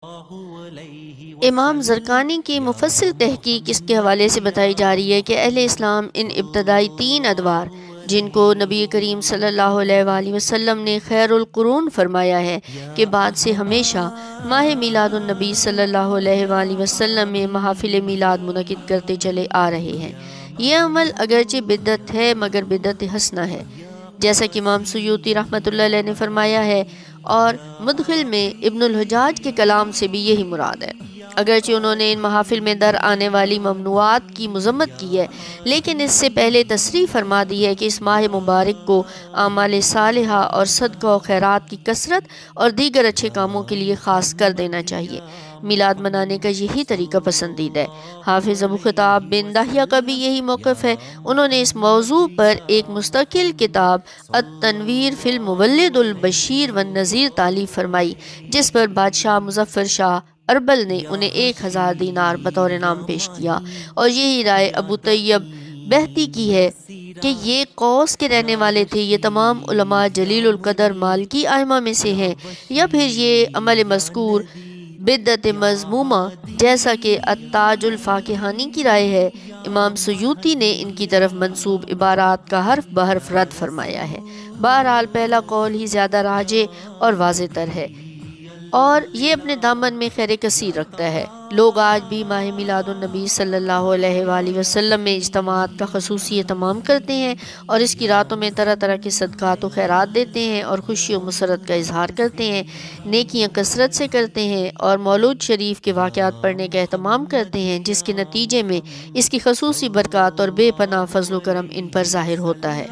امام زرقانی کی مفصل تحقیق اس کے حوالے سے بتائی جا رہی ہے کہ اہل اسلام ان ابتدائی 3 ادوار جن کو نبی کریم صلی اللہ علیہ وآلہ وسلم نے خیر القرون فرمایا ہے کہ بعد سے ہمیشہ ماہ میلاد النبی صلی اللہ علیہ وآلہ وسلم میں محافل میلاد منعقد کرتے چلے آ رہے ہیں۔ یہ عمل اگرچہ بدعت ہے مگر بدعت حسنہ ہے، جیسا کہ امام سیوطی رحمۃ اللہ علیہ نے فرمایا ہے، اور مدخل میں ابن الحجاج کے کلام سے بھی یہی مراد ہے۔ اگرچہ انہوں نے ان محافل میں در آنے والی ممنوعات کی مذمت کی ہے، لیکن اس سے پہلے تصریح فرما دی ہے کہ اس ماہ مبارک کو اعمال صالحہ اور صدقہ و خیرات کی کثرت اور دیگر اچھے کاموں کے لیے خاص کر دینا چاہیے۔ میلاد منانے کا یہی طریقہ پسندیدہ ہے۔ حافظ ابو خطاب بن داہیہ کا بھی یہی موقف ہے۔ انہوں نے اس موضوع پر ایک مستقل کتاب التنویر فی المولد البشیر والنذیر تالیف فرمائی، جس پر بادشاہ مظفر شاہ اربل نے انہیں 1000 دینار بطور انعام پیش کیا، اور یہی رائے ابو طیب بہتی کی ہے کہ یہ قوس کے رہنے والے تھے۔ یہ تمام علماء جلیل القدر مالکی ائمہ میں سے ہیں، یا پھر یہ عمل مذکور بدعت مذمومہ جیسا کہ التاج الفاکہانی کی رائے ہے۔ امام سیوطی نے ان کی طرف منسوب عبارات کا حرف بحرف رد فرمایا ہے۔ بہرحال پہلا قول ہی زیادہ راجح اور واضح تر ہے، اور یہ اپنے دامن میں خیر کثیر رکھتا ہے۔ لوگ آج بھی ماہ میلاد النبی صلی اللہ علیہ وآلہ وسلم میں اجتماعات کا خصوصی اہتمام کرتے ہیں، اور اس کی راتوں میں طرح طرح کے صدقات و خیرات دیتے ہیں، اور خوشی و مسرت کا اظہار کرتے ہیں، نیکیاں کثرت سے کرتے ہیں، اور مولود شریف کے واقعات پڑھنے کا اہتمام کرتے ہیں، جس کے نتیجے میں اس کی خصوصی برکات اور بے پناہ فضل و کرم ان پر ظاہر ہوتا ہے۔